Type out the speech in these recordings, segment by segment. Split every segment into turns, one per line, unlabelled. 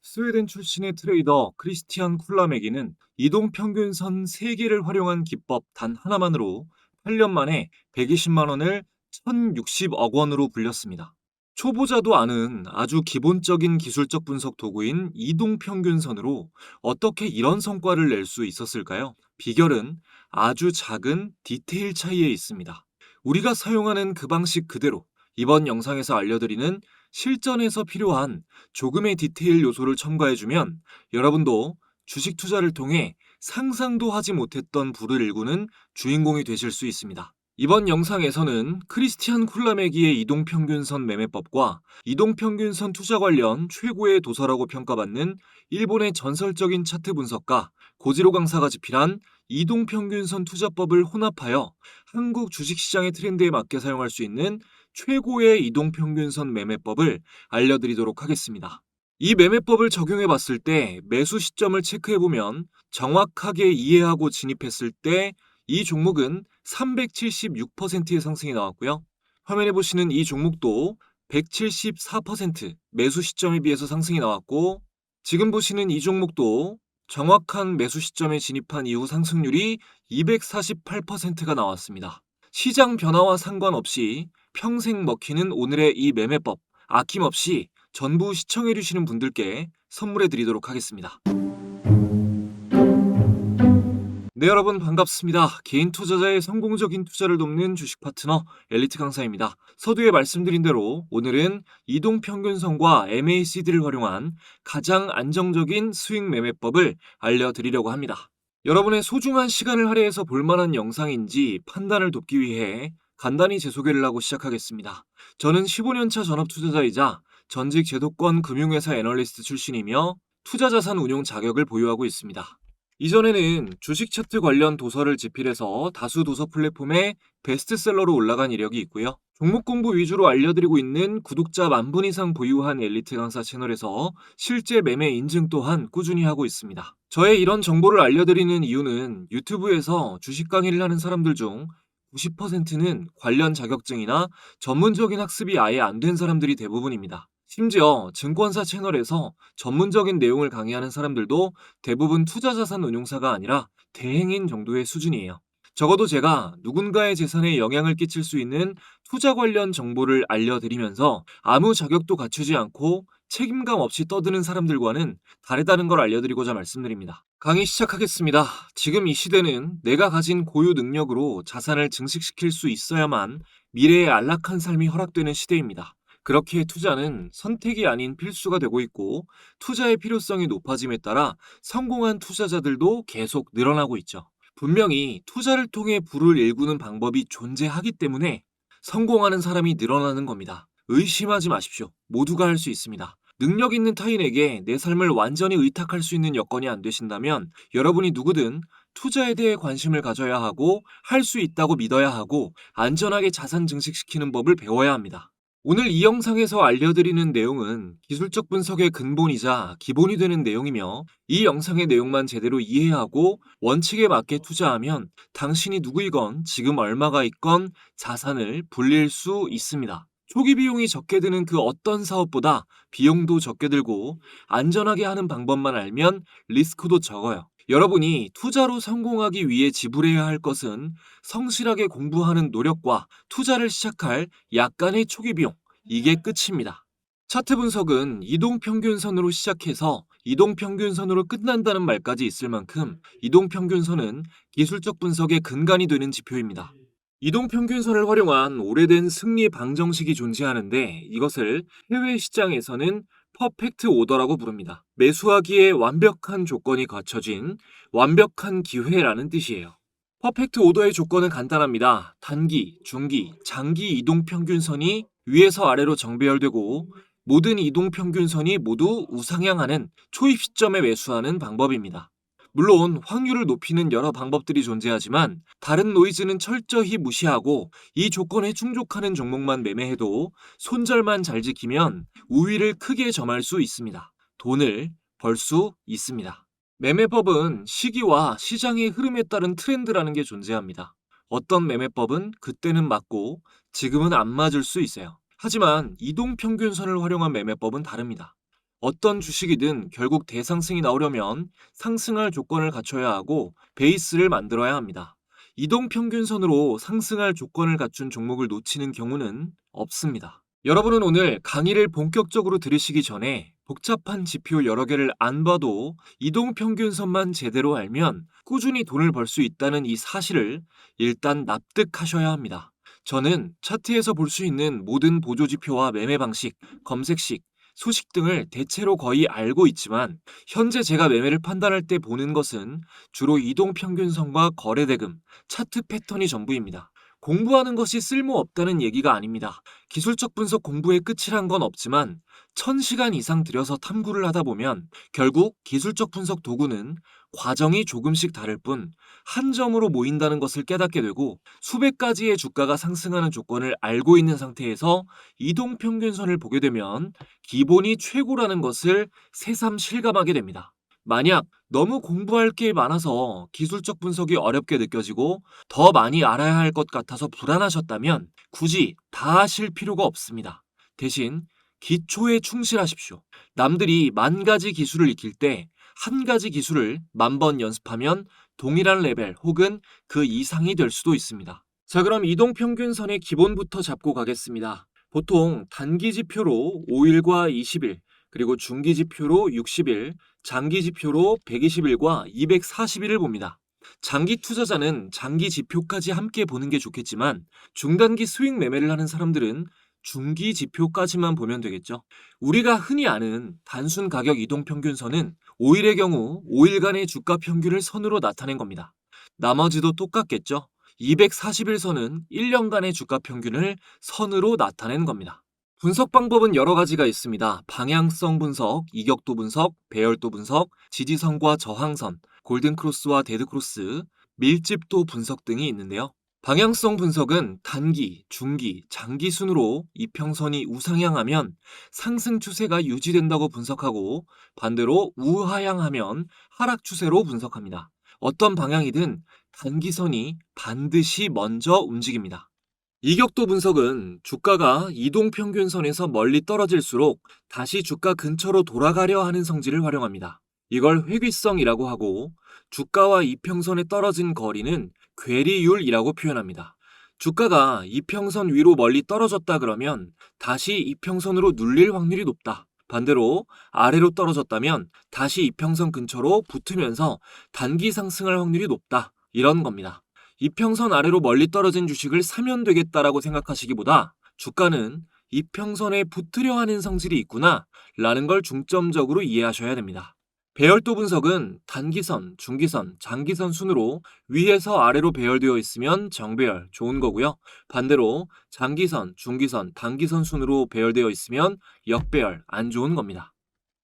스웨덴 출신의 트레이더 크리스티안 쿨라메기는 이동평균선 3개를 활용한 기법 단 하나만으로 8년 만에 120만 원을 1060억 원으로 불렸습니다. 초보자도 아는 아주 기본적인 기술적 분석 도구인 이동평균선으로 어떻게 이런 성과를 낼 수 있었을까요? 비결은 아주 작은 디테일 차이에 있습니다. 우리가 사용하는 그 방식 그대로 이번 영상에서 알려드리는 실전에서 필요한 조금의 디테일 요소를 첨가해주면 여러분도 주식 투자를 통해 상상도 하지 못했던 부를 일구는 주인공이 되실 수 있습니다. 이번 영상에서는 크리스티안 쿨라메기의 이동평균선 매매법과 이동평균선 투자 관련 최고의 도서라고 평가받는 일본의 전설적인 차트 분석가 고지로 강사가 집필한 이동평균선 투자법을 혼합하여 한국 주식시장의 트렌드에 맞게 사용할 수 있는 최고의 이동평균선 매매법을 알려드리도록 하겠습니다. 이 매매법을 적용해 봤을 때 매수 시점을 체크해 보면 정확하게 이해하고 진입했을 때 이 종목은 376%의 상승이 나왔고요. 화면에 보시는 이 종목도 174% 매수 시점에 비해서 상승이 나왔고, 지금 보시는 이 종목도 정확한 매수 시점에 진입한 이후 상승률이 248%가 나왔습니다. 시장 변화와 상관없이 평생 먹히는 오늘의 이 매매법 아낌없이 전부 시청해 주시는 분들께 선물해 드리도록 하겠습니다. 네, 여러분 반갑습니다. 개인 투자자의 성공적인 투자를 돕는 주식 파트너 엘리트 강사입니다. 서두에 말씀드린 대로 오늘은 이동평균선과 MACD를 활용한 가장 안정적인 스윙 매매법을 알려드리려고 합니다. 여러분의 소중한 시간을 할애해서 볼만한 영상인지 판단을 돕기 위해 간단히 제 소개를 하고 시작하겠습니다. 저는 15년차 전업 투자자이자 전직 제도권 금융회사 애널리스트 출신이며 투자자산 운용 자격을 보유하고 있습니다. 이전에는 주식 차트 관련 도서를 집필해서 다수 도서 플랫폼에 베스트셀러로 올라간 이력이 있고요. 종목 공부 위주로 알려드리고 있는 구독자 10,000분 이상 보유한 엘리트 강사 채널에서 실제 매매 인증 또한 꾸준히 하고 있습니다. 저의 이런 정보를 알려드리는 이유는 유튜브에서 주식 강의를 하는 사람들 중 90%는 관련 자격증이나 전문적인 학습이 아예 안 된 사람들이 대부분입니다. 심지어 증권사 채널에서 전문적인 내용을 강의하는 사람들도 대부분 투자자산 운용사가 아니라 대행인 정도의 수준이에요. 적어도 제가 누군가의 재산에 영향을 끼칠 수 있는 투자 관련 정보를 알려드리면서 아무 자격도 갖추지 않고 책임감 없이 떠드는 사람들과는 다르다는 걸 알려드리고자 말씀드립니다. 강의 시작하겠습니다. 지금 이 시대는 내가 가진 고유 능력으로 자산을 증식시킬 수 있어야만 미래의 안락한 삶이 허락되는 시대입니다. 그렇기에 투자는 선택이 아닌 필수가 되고 있고, 투자의 필요성이 높아짐에 따라 성공한 투자자들도 계속 늘어나고 있죠. 분명히 투자를 통해 부를 일구는 방법이 존재하기 때문에 성공하는 사람이 늘어나는 겁니다. 의심하지 마십시오. 모두가 할 수 있습니다. 능력 있는 타인에게 내 삶을 완전히 의탁할 수 있는 여건이 안 되신다면 여러분이 누구든 투자에 대해 관심을 가져야 하고, 할 수 있다고 믿어야 하고, 안전하게 자산 증식시키는 법을 배워야 합니다. 오늘 이 영상에서 알려드리는 내용은 기술적 분석의 근본이자 기본이 되는 내용이며, 이 영상의 내용만 제대로 이해하고 원칙에 맞게 투자하면 당신이 누구이건 지금 얼마가 있건 자산을 불릴 수 있습니다. 초기 비용이 적게 드는 그 어떤 사업보다 비용도 적게 들고 안전하게 하는 방법만 알면 리스크도 적어요. 여러분이 투자로 성공하기 위해 지불해야 할 것은 성실하게 공부하는 노력과 투자를 시작할 약간의 초기 비용, 이게 끝입니다. 차트 분석은 이동평균선으로 시작해서 이동평균선으로 끝난다는 말까지 있을 만큼 이동평균선은 기술적 분석의 근간이 되는 지표입니다. 이동평균선을 활용한 오래된 승리 방정식이 존재하는데, 이것을 해외 시장에서는 퍼펙트 오더라고 부릅니다. 매수하기에 완벽한 조건이 갖춰진 완벽한 기회라는 뜻이에요. 퍼펙트 오더의 조건은 간단합니다. 단기, 중기, 장기 이동평균선이 위에서 아래로 정배열되고 모든 이동평균선이 모두 우상향하는 초입 시점에 매수하는 방법입니다. 물론 확률을 높이는 여러 방법들이 존재하지만 다른 노이즈는 철저히 무시하고 이 조건에 충족하는 종목만 매매해도 손절만 잘 지키면 우위를 크게 점할 수 있습니다. 돈을 벌 수 있습니다. 매매법은 시기와 시장의 흐름에 따른 트렌드라는 게 존재합니다. 어떤 매매법은 그때는 맞고 지금은 안 맞을 수 있어요. 하지만 이동평균선을 활용한 매매법은 다릅니다. 어떤 주식이든 결국 대상승이 나오려면 상승할 조건을 갖춰야 하고 베이스를 만들어야 합니다. 이동평균선으로 상승할 조건을 갖춘 종목을 놓치는 경우는 없습니다. 여러분은 오늘 강의를 본격적으로 들으시기 전에 복잡한 지표 여러 개를 안 봐도 이동평균선만 제대로 알면 꾸준히 돈을 벌 수 있다는 이 사실을 일단 납득하셔야 합니다. 저는 차트에서 볼 수 있는 모든 보조지표와 매매 방식, 검색식, 소식 등을 대체로 거의 알고 있지만 현재 제가 매매를 판단할 때 보는 것은 주로 이동평균선과 거래대금, 차트 패턴이 전부입니다. 공부하는 것이 쓸모없다는 얘기가 아닙니다. 기술적 분석 공부의 끝이란 건 없지만 1000시간 이상 들여서 탐구를 하다 보면 결국 기술적 분석 도구는 과정이 조금씩 다를 뿐 한 점으로 모인다는 것을 깨닫게 되고 수백 가지의 주가가 상승하는 조건을 알고 있는 상태에서 이동평균선을 보게 되면 기본이 최고라는 것을 새삼 실감하게 됩니다. 만약 너무 공부할 게 많아서 기술적 분석이 어렵게 느껴지고 더 많이 알아야 할 것 같아서 불안하셨다면 굳이 다 하실 필요가 없습니다. 대신 기초에 충실하십시오. 남들이 10,000가지 기술을 익힐 때 한 가지 기술을 10,000번 연습하면 동일한 레벨 혹은 그 이상이 될 수도 있습니다. 자, 그럼 이동평균선의 기본부터 잡고 가겠습니다. 보통 단기 지표로 5일과 20일, 그리고 중기 지표로 60일, 장기 지표로 120일과 240일을 봅니다. 장기 투자자는 장기 지표까지 함께 보는 게 좋겠지만 중단기 스윙 매매를 하는 사람들은 중기 지표까지만 보면 되겠죠. 우리가 흔히 아는 단순 가격 이동평균선은 5일의 경우 5일간의 주가 평균을 선으로 나타낸 겁니다. 나머지도 똑같겠죠. 240일 선은 1년간의 주가 평균을 선으로 나타낸 겁니다. 분석 방법은 여러 가지가 있습니다. 방향성 분석, 이격도 분석, 배열도 분석, 지지선과 저항선, 골든크로스와 데드크로스, 밀집도 분석 등이 있는데요. 방향성 분석은 단기, 중기, 장기 순으로 이평선이 우상향하면 상승 추세가 유지된다고 분석하고 반대로 우하향하면 하락 추세로 분석합니다. 어떤 방향이든 단기선이 반드시 먼저 움직입니다. 이격도 분석은 주가가 이동평균선에서 멀리 떨어질수록 다시 주가 근처로 돌아가려 하는 성질을 활용합니다. 이걸 회귀성이라고 하고 주가와 이평선에 떨어진 거리는 괴리율이라고 표현합니다. 주가가 이평선 위로 멀리 떨어졌다 그러면 다시 이평선으로 눌릴 확률이 높다. 반대로 아래로 떨어졌다면 다시 이평선 근처로 붙으면서 단기 상승할 확률이 높다. 이런 겁니다. 이평선 아래로 멀리 떨어진 주식을 사면 되겠다라고 생각하시기보다 주가는 이평선에 붙으려 하는 성질이 있구나 라는 걸 중점적으로 이해하셔야 됩니다. 배열도 분석은 단기선, 중기선, 장기선 순으로 위에서 아래로 배열되어 있으면 정배열, 좋은 거고요. 반대로 장기선, 중기선, 단기선 순으로 배열되어 있으면 역배열, 안 좋은 겁니다.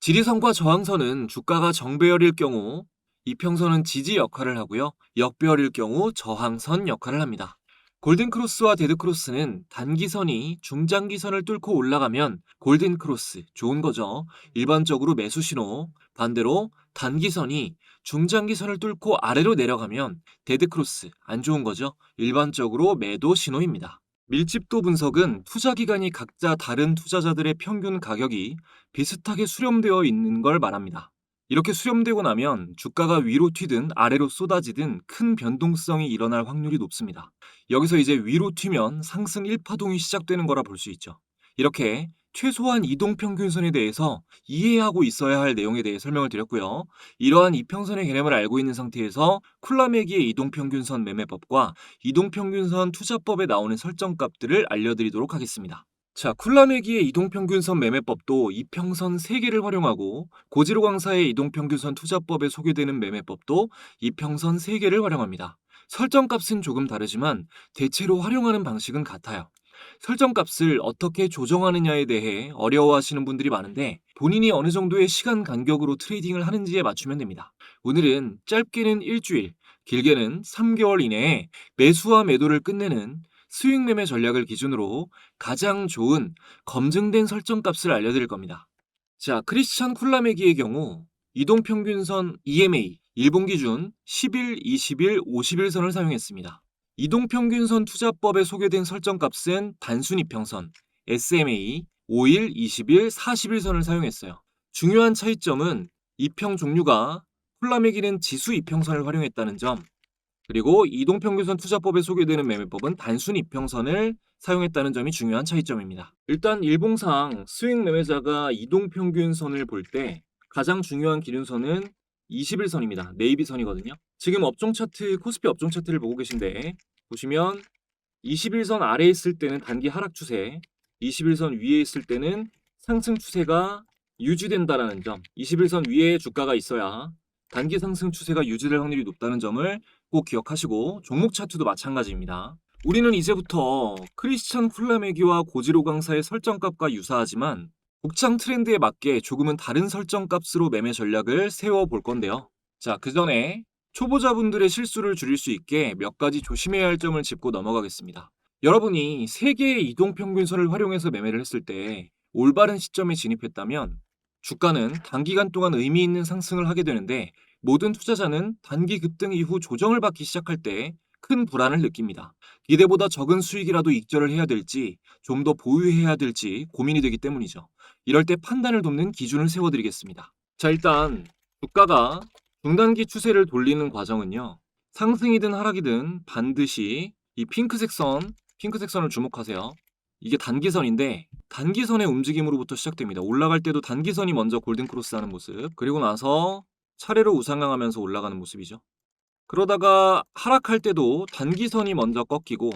지지선과 저항선은 주가가 정배열일 경우 이평선은 지지 역할을 하고요. 역배열일 경우 저항선 역할을 합니다. 골든크로스와 데드크로스는 단기선이 중장기선을 뚫고 올라가면 골든크로스, 좋은 거죠. 일반적으로 매수 신호. 반대로 단기선이 중장기선을 뚫고 아래로 내려가면 데드크로스, 안 좋은 거죠. 일반적으로 매도 신호입니다. 밀집도 분석은 투자 기간이 각자 다른 투자자들의 평균 가격이 비슷하게 수렴되어 있는 걸 말합니다. 이렇게 수렴되고 나면 주가가 위로 튀든 아래로 쏟아지든 큰 변동성이 일어날 확률이 높습니다. 여기서 이제 위로 튀면 상승 1파동이 시작되는 거라 볼 수 있죠. 이렇게 최소한 이동평균선에 대해서 이해하고 있어야 할 내용에 대해 설명을 드렸고요. 이러한 이평선의 개념을 알고 있는 상태에서 쿨라메기의 이동평균선 매매법과 이동평균선 투자법에 나오는 설정값들을 알려드리도록 하겠습니다. 자, 쿨라메기의 이동평균선 매매법도 이평선 3개를 활용하고 고지로 강사의 이동평균선 투자법에 소개되는 매매법도 이평선 3개를 활용합니다. 설정값은 조금 다르지만 대체로 활용하는 방식은 같아요. 설정값을 어떻게 조정하느냐에 대해 어려워하시는 분들이 많은데 본인이 어느 정도의 시간 간격으로 트레이딩을 하는지에 맞추면 됩니다. 오늘은 짧게는 일주일, 길게는 3개월 이내에 매수와 매도를 끝내는 스윙 매매 전략을 기준으로 가장 좋은 검증된 설정값을 알려드릴 겁니다. 자, 크리스찬 쿨라메기의 경우 이동평균선 EMA 일본 기준 10일, 20일, 50일 선을 사용했습니다. 이동평균선 투자법에 소개된 설정값은 단순 이평선, SMA, 5일, 20일, 40일선을 사용했어요. 중요한 차이점은 이평 종류가 콜라매기는 지수 이평선을 활용했다는 점, 그리고 이동평균선 투자법에 소개되는 매매법은 단순 이평선을 사용했다는 점이 중요한 차이점입니다. 일단 일봉상 스윙 매매자가 이동평균선을 볼 때 가장 중요한 기준선은 21선입니다. 네이비선이거든요. 지금 업종 차트, 코스피 업종 차트를 보고 계신데 보시면 21선 아래에 있을 때는 단기 하락 추세, 21선 위에 있을 때는 상승 추세가 유지된다라는 점, 21선 위에 주가가 있어야 단기 상승 추세가 유지될 확률이 높다는 점을 꼭 기억하시고 종목 차트도 마찬가지입니다. 우리는 이제부터 크리스찬 쿨라메기와 고지로 강사의 설정값과 유사하지만 복장 트렌드에 맞게 조금은 다른 설정값으로 매매 전략을 세워볼 건데요. 자, 그 전에 초보자분들의 실수를 줄일 수 있게 몇 가지 조심해야 할 점을 짚고 넘어가겠습니다. 여러분이 3개의 이동평균선을 활용해서 매매를 했을 때 올바른 시점에 진입했다면 주가는 단기간 동안 의미 있는 상승을 하게 되는데 모든 투자자는 단기 급등 이후 조정을 받기 시작할 때 큰 불안을 느낍니다. 기대보다 적은 수익이라도 익절을 해야 될지 좀 더 보유해야 될지 고민이 되기 때문이죠. 이럴 때 판단을 돕는 기준을 세워드리겠습니다. 자, 일단 주가가 중단기 추세를 돌리는 과정은요. 상승이든 하락이든 반드시 이 핑크색 선을 주목하세요. 이게 단기선인데 단기선의 움직임으로부터 시작됩니다. 올라갈 때도 단기선이 먼저 골든크로스 하는 모습, 그리고 나서 차례로 우상향하면서 올라가는 모습이죠. 그러다가 하락할 때도 단기선이 먼저 꺾이고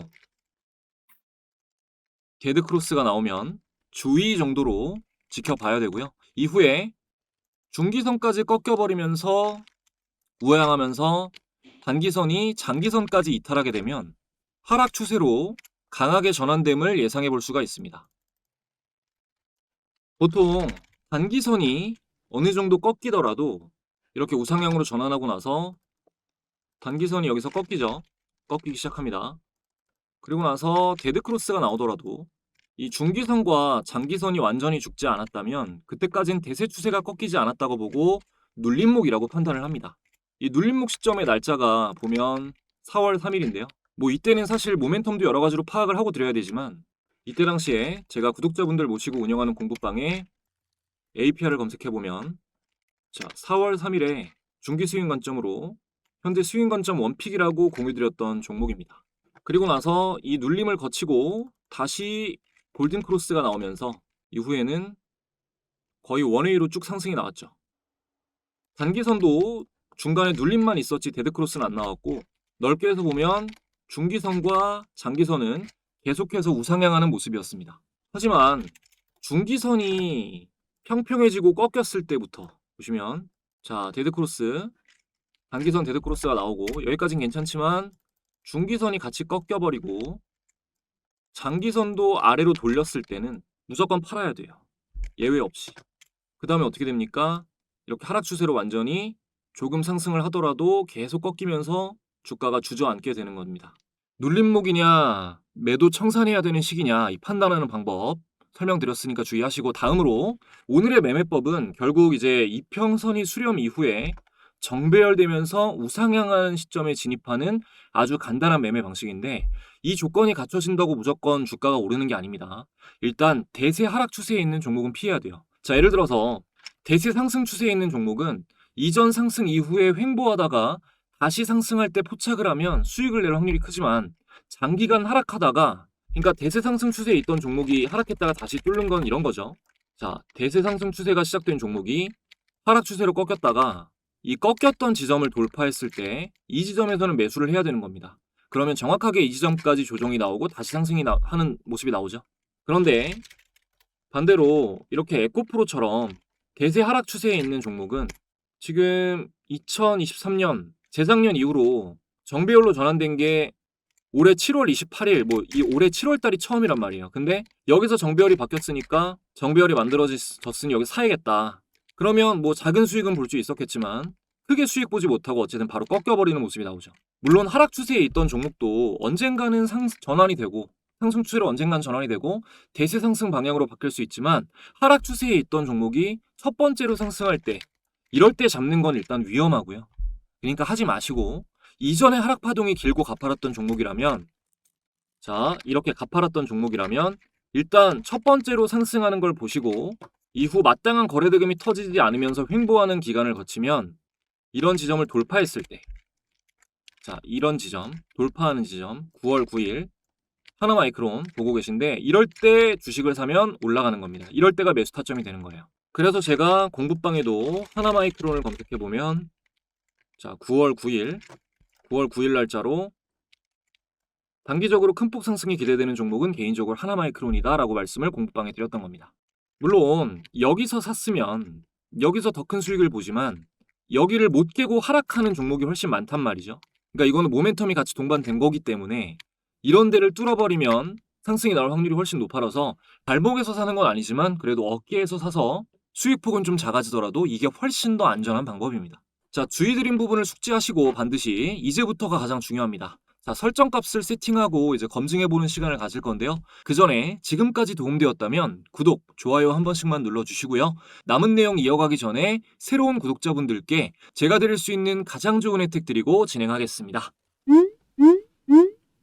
데드크로스가 나오면 주의 정도로 지켜봐야 되고요. 이후에 중기선까지 꺾여버리면서 우하향하면서 단기선이 장기선까지 이탈하게 되면 하락 추세로 강하게 전환됨을 예상해 볼 수가 있습니다. 보통 단기선이 어느 정도 꺾이더라도 이렇게 우상향으로 전환하고 나서 단기선이 여기서 꺾이죠. 꺾이기 시작합니다. 그리고 나서 데드크로스가 나오더라도 이 중기선과 장기선이 완전히 죽지 않았다면 그때까지는 대세 추세가 꺾이지 않았다고 보고 눌림목이라고 판단을 합니다. 이 눌림목 시점의 날짜가 보면 4월 3일인데요. 뭐 이때는 사실 모멘텀도 여러 가지로 파악을 하고 드려야 되지만 이때 당시에 제가 구독자분들 모시고 운영하는 공부방에 APR을 검색해보면 자, 4월 3일에 중기 스윙 관점으로 현재 스윙 관점 원픽이라고 공유드렸던 종목입니다. 그리고 나서 이 눌림을 거치고 다시 골든 크로스가 나오면서 이후에는 거의 원웨이로 쭉 상승이 나왔죠. 단기선도 중간에 눌림만 있었지 데드크로스는 안 나왔고 넓게 해서 보면 중기선과 장기선은 계속해서 우상향하는 모습이었습니다. 하지만 중기선이 평평해지고 꺾였을 때부터 보시면 자, 데드크로스, 단기선 데드크로스가 나오고 여기까지는 괜찮지만 중기선이 같이 꺾여버리고 장기선도 아래로 돌렸을 때는 무조건 팔아야 돼요. 예외 없이. 그 다음에 어떻게 됩니까? 이렇게 하락 추세로 완전히 조금 상승을 하더라도 계속 꺾이면서 주가가 주저앉게 되는 겁니다. 눌림목이냐 매도 청산해야 되는 시기냐 이 판단하는 방법 설명드렸으니까 주의하시고 다음으로 오늘의 매매법은 결국 이제 이평선이 수렴 이후에 정배열되면서 우상향하는 시점에 진입하는 아주 간단한 매매 방식인데 이 조건이 갖춰진다고 무조건 주가가 오르는 게 아닙니다. 일단 대세 하락 추세에 있는 종목은 피해야 돼요. 자, 예를 들어서 대세 상승 추세에 있는 종목은 이전 상승 이후에 횡보하다가 다시 상승할 때 포착을 하면 수익을 낼 확률이 크지만 장기간 하락하다가 그러니까 대세 상승 추세에 있던 종목이 하락했다가 다시 뚫는 건 이런 거죠. 자, 대세 상승 추세가 시작된 종목이 하락 추세로 꺾였다가 이 꺾였던 지점을 돌파했을 때 이 지점에서는 매수를 해야 되는 겁니다. 그러면 정확하게 이 지점까지 조정이 나오고 다시 상승이 하는 모습이 나오죠. 그런데 반대로 이렇게 에코프로처럼 대세 하락 추세에 있는 종목은 지금 2023년 재작년 이후로 정배열로 전환된 게 올해 7월 28일 뭐 이 올해 7월 달이 처음이란 말이에요. 근데 여기서 정배열이 바뀌었으니까 정배열이 만들어졌으니 여기 사야겠다. 그러면 뭐 작은 수익은 볼 수 있었겠지만 크게 수익 보지 못하고 어쨌든 바로 꺾여버리는 모습이 나오죠. 물론 하락 추세에 있던 종목도 언젠가는 전환이 되고 상승 추세로 언젠간 전환이 되고 대세 상승 방향으로 바뀔 수 있지만 하락 추세에 있던 종목이 첫 번째로 상승할 때 이럴 때 잡는 건 일단 위험하고요. 그러니까 하지 마시고 이전에 하락 파동이 길고 가파랐던 종목이라면, 자, 이렇게 가파랐던 종목이라면 일단 첫 번째로 상승하는 걸 보시고 이후 마땅한 거래대금이 터지지 않으면서 횡보하는 기간을 거치면 이런 지점을 돌파했을 때, 자, 이런 지점, 돌파하는 지점 9월 9일 하나마이크론 보고 계신데 이럴 때 주식을 사면 올라가는 겁니다. 이럴 때가 매수 타점이 되는 거예요. 그래서 제가 공부방에도 하나마이크론을 검색해보면, 자, 9월 9일 날짜로 단기적으로 큰 폭 상승이 기대되는 종목은 개인적으로 하나마이크론이다 라고 말씀을 공부방에 드렸던 겁니다. 물론 여기서 샀으면 여기서 더 큰 수익을 보지만 여기를 못 깨고 하락하는 종목이 훨씬 많단 말이죠. 그러니까 이거는 모멘텀이 같이 동반된 거기 때문에 이런 데를 뚫어버리면 상승이 나올 확률이 훨씬 높아서 발목에서 사는 건 아니지만 그래도 어깨에서 사서 수익폭은 좀 작아지더라도 이게 훨씬 더 안전한 방법입니다. 자, 주의 드린 부분을 숙지하시고 반드시 이제부터가 가장 중요합니다. 자, 설정값을 세팅하고 이제 검증해보는 시간을 가질 건데요. 그 전에 지금까지 도움되었다면 구독, 좋아요 한 번씩만 눌러주시고요. 남은 내용 이어가기 전에 새로운 구독자분들께 제가 드릴 수 있는 가장 좋은 혜택 드리고 진행하겠습니다.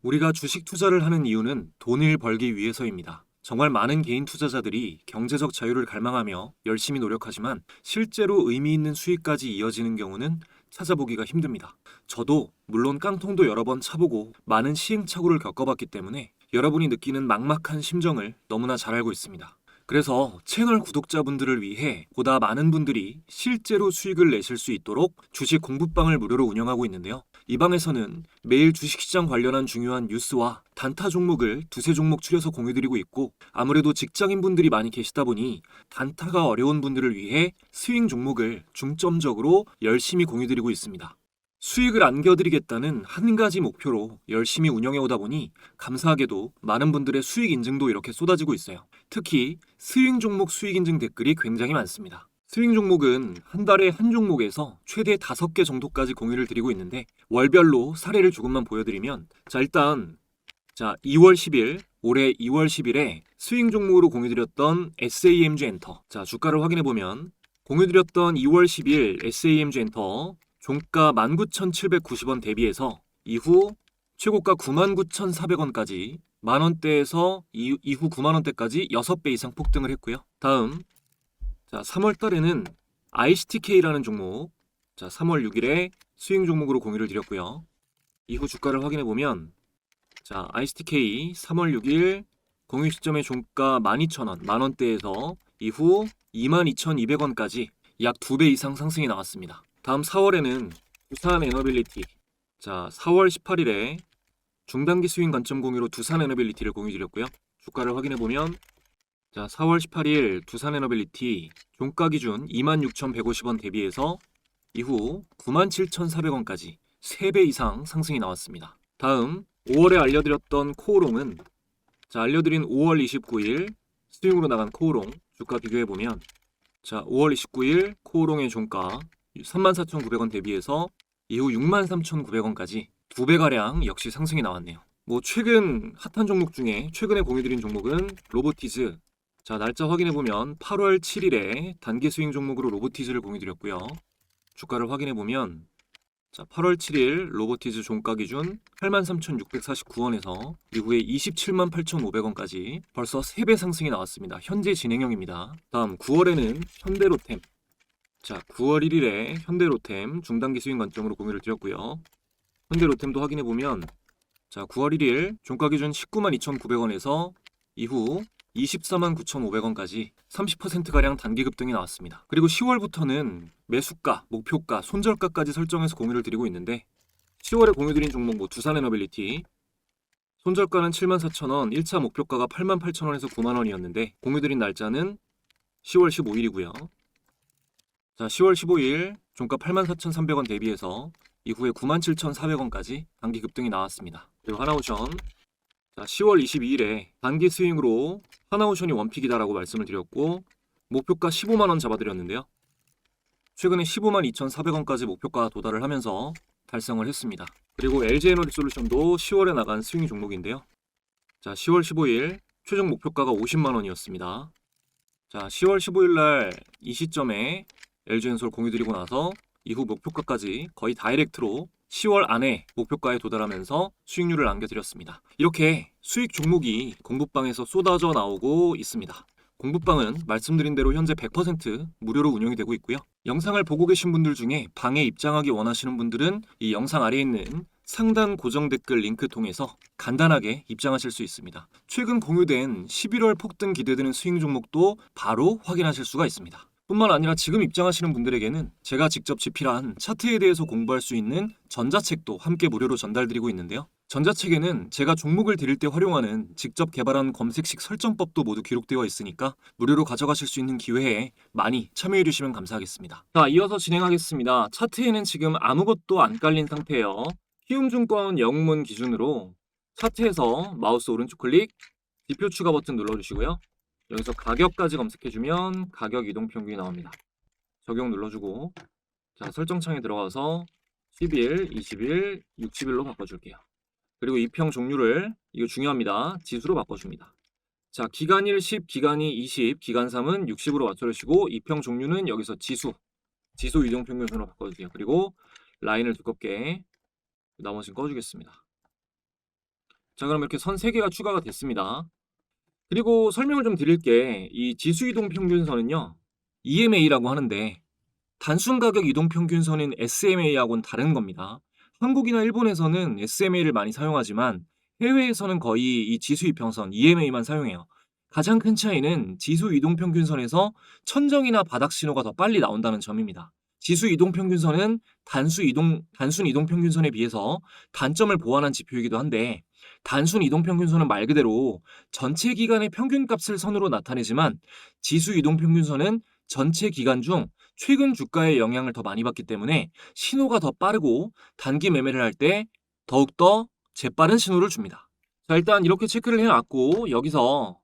우리가 주식 투자를 하는 이유는 돈을 벌기 위해서입니다. 정말 많은 개인 투자자들이 경제적 자유를 갈망하며 열심히 노력하지만 실제로 의미 있는 수익까지 이어지는 경우는 찾아보기가 힘듭니다. 저도 물론 깡통도 여러 번 차보고 많은 시행착오를 겪어봤기 때문에 여러분이 느끼는 막막한 심정을 너무나 잘 알고 있습니다. 그래서 채널 구독자분들을 위해 보다 많은 분들이 실제로 수익을 내실 수 있도록 주식 공부방을 무료로 운영하고 있는데요. 이 방에서는 매일 주식시장 관련한 중요한 뉴스와 단타 종목을 두세 종목 추려서 공유드리고 있고, 아무래도 직장인분들이 많이 계시다 보니 단타가 어려운 분들을 위해 스윙 종목을 중점적으로 열심히 공유드리고 있습니다. 수익을 안겨드리겠다는 한 가지 목표로 열심히 운영해오다 보니 감사하게도 많은 분들의 수익 인증도 이렇게 쏟아지고 있어요. 특히 스윙 종목 수익 인증 댓글이 굉장히 많습니다. 스윙 종목은 한 달에 한 종목에서 최대 5개 정도까지 공유를 드리고 있는데 월별로 사례를 조금만 보여드리면, 자, 일단 2월 10일 올해 2월 10일에 스윙 종목으로 공유드렸던 SAMG 엔터, 자, 주가를 확인해보면 공유드렸던 2월 10일 SAMG 엔터 종가 19,790원 대비해서 이후 최고가 99,400원까지 만원대에서 이후 9만원대까지 6배 이상 폭등을 했고요. 다음, 자, 3월 달에는 ICTK라는 종목, 자, 3월 6일에 스윙 종목으로 공유를 드렸고요. 이후 주가를 확인해 보면, 자, ICTK 3월 6일 공유 시점의 종가 12,000원, 만원대에서 이후 22,200원까지 약 2배 이상 상승이 나왔습니다. 다음 4월에는 두산 에너빌리티, 자, 4월 18일에 중단기 스윙 관점 공유로 두산 에너빌리티를 공유 드렸고요. 주가를 확인해 보면, 자, 4월 18일 두산 에너빌리티 종가 기준 26,150원 대비해서 이후 97,400원까지 3배 이상 상승이 나왔습니다. 다음 5월에 알려드렸던 코오롱은, 자, 알려드린 5월 29일 스윙으로 나간 코오롱 주가 비교해보면, 자, 5월 29일 코오롱의 종가 34,900원 대비해서 이후 63,900원까지 2배가량 역시 상승이 나왔네요. 뭐 최근 핫한 종목 중에 최근에 공유드린 종목은 로보티즈, 자, 날짜 확인해보면 8월 7일에 단기 스윙 종목으로 로보티즈를 공유드렸고요. 주가를 확인해보면, 자, 8월 7일 로보티즈 종가 기준 83,649원에서 이후에 278,500원까지 벌써 3배 상승이 나왔습니다. 현재 진행형입니다. 다음 9월에는 현대로템, 자, 9월 1일에 현대로템 중단기 스윙 관점으로 공유를 드렸고요. 현대로템도 확인해보면, 자, 9월 1일 종가 기준 192,900원에서 이후 249,500원까지 30%가량 단기 급등이 나왔습니다. 그리고 10월부터는 매수가, 목표가, 손절가까지 설정해서 공유를 드리고 있는데 10월에 공유드린 종목 뭐 두산에너빌리티 손절가는 74,000원, 1차 목표가가 88,000원에서 9만원이었는데 공유드린 날짜는 10월 15일이고요. 자, 10월 15일 종가 84,300원 대비해서 이후에 97,400원까지 단기 급등이 나왔습니다. 그리고 하나오션, 자, 10월 22일에 단기 스윙으로 하나오션이 원픽이다라고 말씀을 드렸고 목표가 15만원 잡아드렸는데요. 최근에 152,400원까지 목표가 도달을 하면서 달성을 했습니다. 그리고 LG에너지솔루션도 10월에 나간 스윙 종목인데요. 자, 10월 15일 최종 목표가가 50만원이었습니다. 자, 10월 15일 날 이 시점에 LG엔솔 공유드리고 나서 이후 목표가까지 거의 다이렉트로 10월 안에 목표가에 도달하면서 수익률을 안겨드렸습니다. 이렇게 수익 종목이 공부방에서 쏟아져 나오고 있습니다. 공부방은 말씀드린 대로 현재 100% 무료로 운영이 되고 있고요. 영상을 보고 계신 분들 중에 방에 입장하기 원하시는 분들은 이 영상 아래에 있는 상단 고정 댓글 링크 통해서 간단하게 입장하실 수 있습니다. 최근 공유된 11월 폭등 기대되는 수익 종목도 바로 확인하실 수가 있습니다. 뿐만 아니라 지금 입장하시는 분들에게는 제가 직접 집필한 차트에 대해서 공부할 수 있는 전자책도 함께 무료로 전달드리고 있는데요. 전자책에는 제가 종목을 드릴 때 활용하는 직접 개발한 검색식 설정법도 모두 기록되어 있으니까 무료로 가져가실 수 있는 기회에 많이 참여해 주시면 감사하겠습니다. 자, 이어서 진행하겠습니다. 차트에는 지금 아무것도 안 깔린 상태예요. 키움증권 영문 기준으로 차트에서 마우스 오른쪽 클릭, 지표 추가 버튼 눌러주시고요. 여기서 가격까지 검색해주면 가격 이동평균이 나옵니다. 적용 눌러주고, 자, 설정창에 들어가서 10일, 20일, 60일로 바꿔줄게요. 그리고 이평 종류를, 이거 중요합니다, 지수로 바꿔줍니다. 자, 기간 1 10, 기간 2 20, 기간 3은 60으로 맞춰주시고, 이평 종류는 여기서 지수 이동평균선으로 바꿔주세요. 그리고 라인을 두껍게 나머지는 꺼주겠습니다. 자, 그럼 이렇게 선 3개가 추가가 됐습니다. 그리고 설명을 좀 드릴게. 이 지수 이동평균선은요, EMA라고 하는데 단순 가격 이동평균선인 SMA하고는 다른 겁니다. 한국이나 일본에서는 SMA를 많이 사용하지만 해외에서는 거의 이 지수 이평선 EMA만 사용해요. 가장 큰 차이는 지수 이동평균선에서 천정이나 바닥 신호가 더 빨리 나온다는 점입니다. 지수 이동평균선은 단순 이동평균선에 비해서 단점을 보완한 지표이기도 한데, 단순 이동평균선은 말 그대로 전체 기간의 평균값을 선으로 나타내지만 지수 이동평균선은 전체 기간 중 최근 주가의 영향을 더 많이 받기 때문에 신호가 더 빠르고 단기 매매를 할 때 더욱더 재빠른 신호를 줍니다. 자, 일단 이렇게 체크를 해놨고, 여기서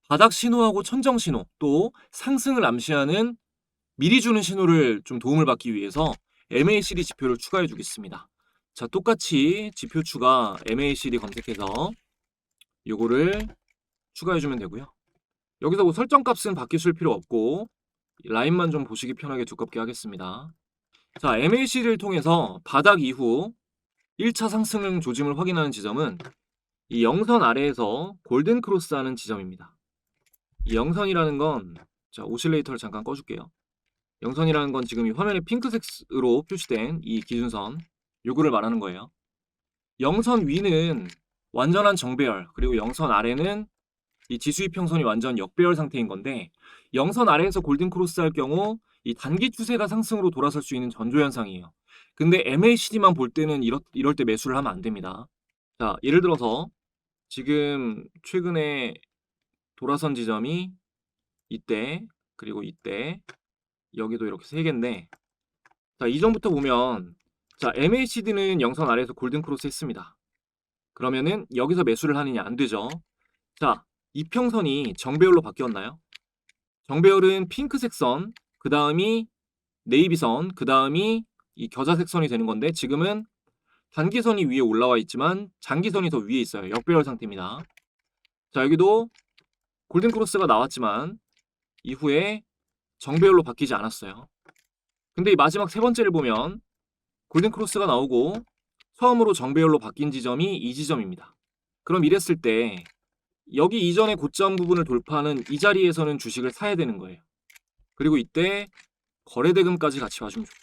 바닥 신호하고 천정 신호, 또 상승을 암시하는 미리 주는 신호를 좀 도움을 받기 위해서 MACD 지표를 추가해 주겠습니다. 자, 똑같이 지표 추가 MACD 검색해서 요거를 추가해 주면 되고요. 여기서 뭐 설정 값은 바뀌실 필요 없고 라인만 좀 보시기 편하게 두껍게 하겠습니다. 자, MACD를 통해서 바닥 이후 1차 상승 조짐을 확인하는 지점은 이 영선 아래에서 골든 크로스 하는 지점입니다. 이 영선이라는 건, 자, 오실레이터를 잠깐 꺼줄게요. 영선이라는 건 지금 이 화면에 핑크색으로 표시된 이 기준선, 요거를 말하는 거예요. 영선 위는 완전한 정배열, 그리고 영선 아래는 이 지수이평선이 완전 역배열 상태인 건데, 영선 아래에서 골든 크로스 할 경우 이 단기 추세가 상승으로 돌아설 수 있는 전조 현상이에요. 근데 MACD만 볼 때는 이럴 때 매수를 하면 안 됩니다. 자, 예를 들어서 지금 최근에 돌아선 지점이 이때, 그리고 이때, 여기도 이렇게 3개인데, 자, 이전부터 보면, 자, MACD는 영선 아래에서 골든 크로스 했습니다. 그러면은 여기서 매수를 하느냐? 안 되죠. 자, 이평선이 정배열로 바뀌었나요? 정배열은 핑크색 선, 그 다음이 네이비선, 그 다음이 이 겨자색 선이 되는 건데, 지금은 단기선이 위에 올라와 있지만 장기선이 더 위에 있어요. 역배열 상태입니다. 자, 여기도 골든 크로스가 나왔지만 이후에 정배열로 바뀌지 않았어요. 근데 이 마지막 3번째를 보면 골든 크로스가 나오고 처음으로 정배열로 바뀐 지점이 이 지점입니다. 그럼 이랬을 때 여기 이전의 고점 부분을 돌파하는 이 자리에서는 주식을 사야 되는 거예요. 그리고 이때 거래대금까지 같이 봐주면 좋죠.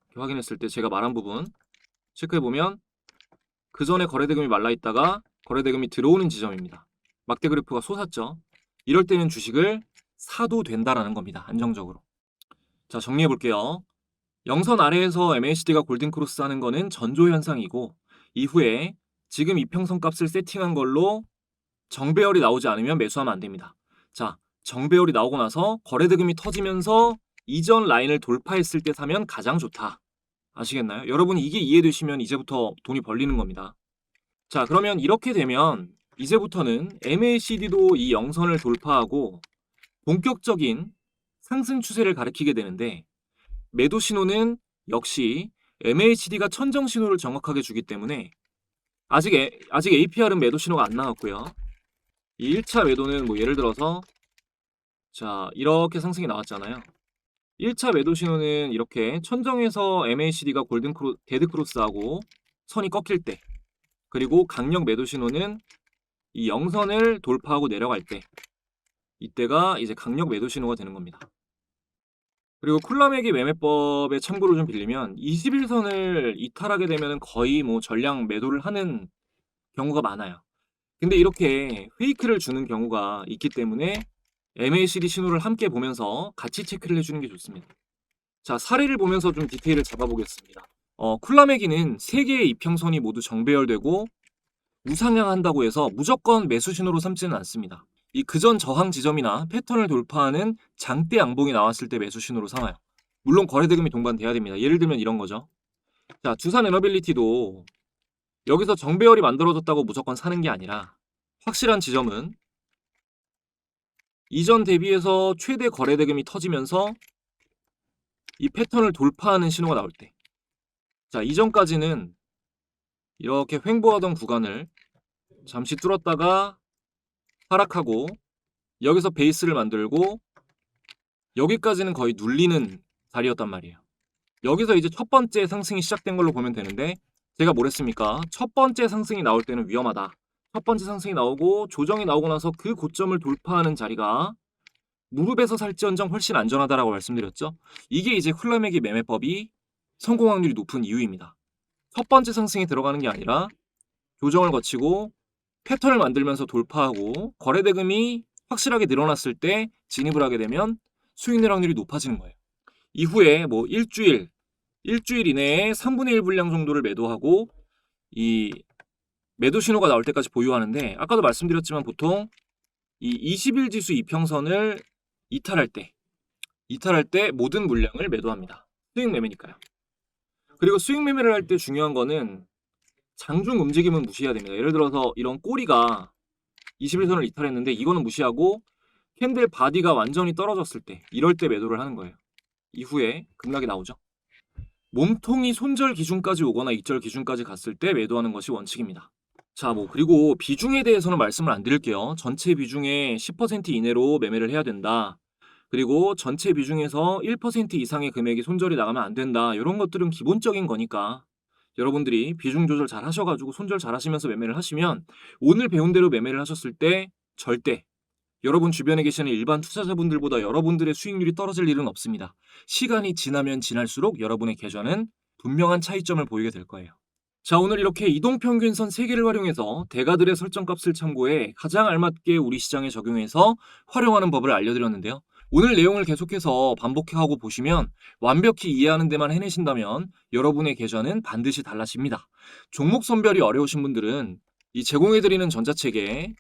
이렇게 확인했을 때 제가 말한 부분 체크해보면 그 전에 거래대금이 말라있다가 거래대금이 들어오는 지점입니다. 막대 그래프가 솟았죠. 이럴 때는 주식을 사도 된다라는 겁니다. 안정적으로. 자, 정리해볼게요. 영선 아래에서 MACD가 골든 크로스 하는 거는 전조 현상이고, 이후에 지금 이평선 값을 세팅한 걸로 정배열이 나오지 않으면 매수하면 안 됩니다. 자, 정배열이 나오고 나서 거래대금이 터지면서 이전 라인을 돌파했을 때 사면 가장 좋다. 아시겠나요? 여러분이 이게 이해되시면 이제부터 돈이 벌리는 겁니다. 자, 그러면 이렇게 되면 이제부터는 MACD도 이 영선을 돌파하고 본격적인 상승 추세를 가리키게 되는데, 매도 신호는 역시 MACD가 천정 신호를 정확하게 주기 때문에 아직 APR은 매도 신호가 안 나왔고요. 이 1차 매도는 뭐 예를 들어서, 자, 이렇게 상승이 나왔잖아요. 1차 매도 신호는 이렇게 천정에서 MACD가 데드 크로스하고 선이 꺾일 때, 그리고 강력 매도 신호는 이 영선을 돌파하고 내려갈 때, 이때가 이제 강력 매도 신호가 되는 겁니다. 그리고 쿨라맥이 매매법의 참고를 좀 빌리면 21선을 이탈하게 되면 거의 뭐 전량 매도를 하는 경우가 많아요. 근데 이렇게 페이크를 주는 경우가 있기 때문에 MACD 신호를 함께 보면서 같이 체크를 해주는 게 좋습니다. 자, 사례를 보면서 좀 디테일을 잡아보겠습니다. 쿨라맥이는 3개의 이평선이 모두 정배열되고 우상향한다고 해서 무조건 매수 신호로 삼지는 않습니다. 이 그전 저항 지점이나 패턴을 돌파하는 장대 양봉이 나왔을 때 매수 신호로 삼아요. 물론 거래대금이 동반돼야 됩니다. 예를 들면 이런 거죠. 자, 두산 에너빌리티도 여기서 정배열이 만들어졌다고 무조건 사는 게 아니라 확실한 지점은 이전 대비해서 최대 거래대금이 터지면서 이 패턴을 돌파하는 신호가 나올 때, 자, 이전까지는 이렇게 횡보하던 구간을 잠시 뚫었다가 하락하고 여기서 베이스를 만들고 여기까지는 거의 눌리는 자리였단 말이에요. 여기서 이제 첫 번째 상승이 시작된 걸로 보면 되는데, 제가 뭐랬습니까? 첫 번째 상승이 나올 때는 위험하다. 첫 번째 상승이 나오고 조정이 나오고 나서 그 고점을 돌파하는 자리가 무릎에서 살지언정 훨씬 안전하다라고 말씀드렸죠. 이게 이제 쿨라맥이 매매법이 성공 확률이 높은 이유입니다. 첫 번째 상승이 들어가는 게 아니라 조정을 거치고 패턴을 만들면서 돌파하고 거래대금이 확실하게 늘어났을 때 진입을 하게 되면 수익 낼 확률이 높아지는 거예요. 이후에 뭐 일주일 이내에 3분의 1 분량 정도를 매도하고 이 매도 신호가 나올 때까지 보유하는데, 아까도 말씀드렸지만 보통 이 20일 지수 이평선을 이탈할 때 모든 물량을 매도합니다. 수익 매매니까요. 그리고 수익 매매를 할 때 중요한 거는 장중 움직임은 무시해야 됩니다. 예를 들어서 이런 꼬리가 21선을 이탈했는데 이거는 무시하고 캔들 바디가 완전히 떨어졌을 때, 이럴 때 매도를 하는 거예요. 이후에 급락이 나오죠. 몸통이 손절 기준까지 오거나 익절 기준까지 갔을 때 매도하는 것이 원칙입니다. 자, 그리고 비중에 대해서는 말씀을 안 드릴게요. 전체 비중의 10% 이내로 매매를 해야 된다. 그리고 전체 비중에서 1% 이상의 금액이 손절이 나가면 안 된다. 이런 것들은 기본적인 거니까 여러분들이 비중 조절 잘 하셔가지고 손절 잘 하시면서 매매를 하시면 오늘 배운 대로 매매를 하셨을 때 절대 여러분 주변에 계시는 일반 투자자분들보다 여러분들의 수익률이 떨어질 일은 없습니다. 시간이 지나면 지날수록 여러분의 계좌는 분명한 차이점을 보이게 될 거예요. 자, 오늘 이렇게 이동평균선 3개를 활용해서 대가들의 설정값을 참고해 가장 알맞게 우리 시장에 적용해서 활용하는 법을 알려드렸는데요. 오늘 내용을 계속해서 반복하고 보시면 완벽히 이해하는 데만 해내신다면 여러분의 계좌는 반드시 달라집니다. 종목 선별이 어려우신 분들은 이 제공해드리는 전자책에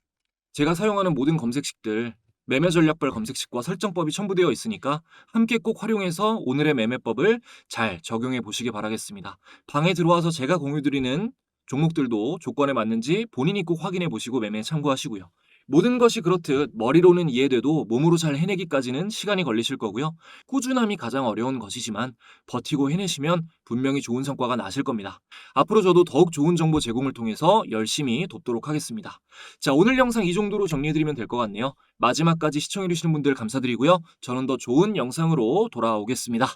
제가 사용하는 모든 검색식들, 매매 전략별 검색식과 설정법이 첨부되어 있으니까 함께 꼭 활용해서 오늘의 매매법을 잘 적용해 보시기 바라겠습니다. 방에 들어와서 제가 공유드리는 종목들도 조건에 맞는지 본인이 꼭 확인해 보시고 매매에 참고하시고요. 모든 것이 그렇듯 머리로는 이해돼도 몸으로 잘 해내기까지는 시간이 걸리실 거고요. 꾸준함이 가장 어려운 것이지만 버티고 해내시면 분명히 좋은 성과가 나실 겁니다. 앞으로 저도 더욱 좋은 정보 제공을 통해서 열심히 돕도록 하겠습니다. 자, 오늘 영상 이 정도로 정리해드리면 될 것 같네요. 마지막까지 시청해주시는 분들 감사드리고요. 저는 더 좋은 영상으로 돌아오겠습니다.